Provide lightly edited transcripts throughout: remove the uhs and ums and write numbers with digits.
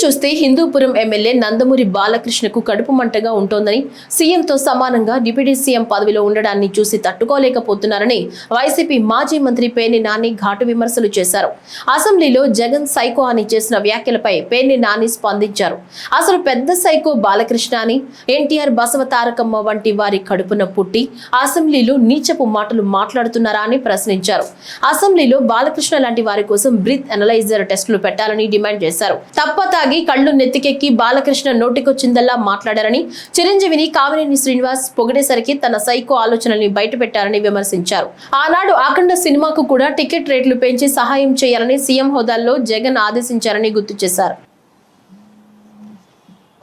చూస్తే హిందూపురం ఎమ్మెల్యే నందమూరి బాలకృష్ణకు కడుపు మంటగా ఉంటోందని, సీఎంతో సమానంగా డిప్యూటీ సీఎం పదవిలో ఉండడాన్ని చూసి తట్టుకోలేకపోతున్నారని వైసీపీ మాజీ మంత్రి పేర్ని నాని ఘాటు విమర్శలు చేశారు. అసెంబ్లీలో జగన్ సైకో అని చేసిన వ్యాఖ్యలపై పేర్ని నాని స్పందించారు. అసలు పెద్ద సైకో బాలకృష్ణ అని, ఎన్టీఆర్, బసవ తారకమ్మ వంటి వారి కడుపున పుట్టి అసెంబ్లీలో నీచపు మాటలు మాట్లాడుతున్నారా అని ప్రశ్నించారు. అసెంబ్లీలో బాలకృష్ణ లాంటి వారి కోసం బ్రీత్ అనలైజర్ టెస్టులు పెట్టాలని డిమాండ్ చేశారు. తప్ప తాగి కళ్ళు నెత్తికెక్కి బాలకృష్ణ నోటికొచ్చిందల్లా మాట్లాడారని, చిరంజీవిని కామినేని శ్రీనివాస్ పొగిడేసరికి తన సైకో ఆలోచనల్ని బయటపెట్టారని విమర్శించారు. ఆనాడు అఖండ సినిమాకు కూడా టికెట్ రేట్లు పెంచి సహాయం చేయాలని సీఎం హోదాల్లో జగన్ ఆదేశించారని గుర్తు చేశారు.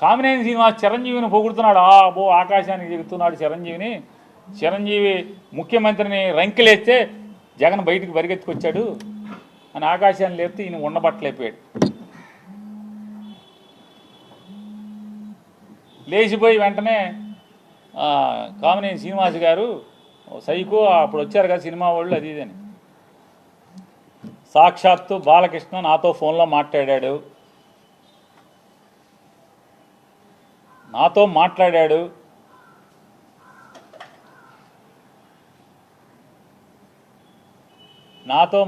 కామినేని శ్రీనివాస్ చిరంజీవిని పొగుడుతున్నాడు. ఆకాశానికి దిగుతున్నాడు చిరంజీవి ముఖ్యమంత్రిని రంకెలేస్తే జగన్ బయటికి పరిగెత్తుకొచ్చాడు అని ఆకాశాన్ని లేపితే ఈయన ఉండబట్టలేకపోయాడు. లేచిపోయి వెంటనే కామినేని శ్రీనివాస్ గారు సైకో అప్పుడు వచ్చారు కదా సినిమా వాళ్ళు అది ఇదని. సాక్షాత్తు బాలకృష్ణ నాతో ఫోన్లో మాట్లాడాడు. నాతో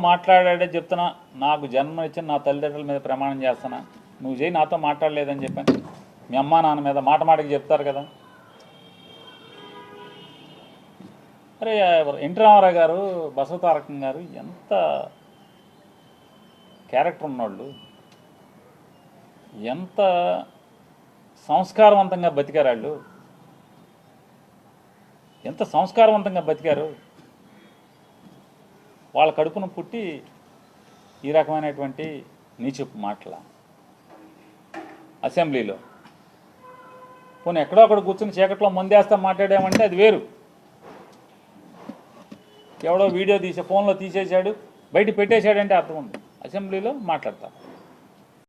మాట్లాడాడే చెప్తున్నా. నాకు జన్మ ఇచ్చిన నా తల్లిదండ్రుల మీద ప్రమాణం చేస్తున్నా, నువ్వు చేయి నాతో మాట్లాడలేదని చెప్పాను. మీ అమ్మా నాన్న మీద మాటకి చెప్తారు కదా. అరే ఎన్టీ రామారావు గారు, బసవ తారకం గారు ఎంత క్యారెక్టర్ ఉన్నవాళ్ళు, ఎంత సంస్కారవంతంగా బతికారు వాళ్ళు, ఎంత సంస్కారవంతంగా బతికారు. వాళ్ళ కడుపున పుట్టి ఈ రకమైనటువంటి నీచపు మాటల అసెంబ్లీలో. పోనీ ఎక్కడో అక్కడ కూర్చుని చీకట్లో మందేస్తా మాట్లాడామంటే అది వేరు. ఎవడో వీడియో ఫోన్లో తీసేశాడు, బయట పెట్టేశాడంటే అర్థం ఉంది. అసెంబ్లీలో మాట్లాడతారు.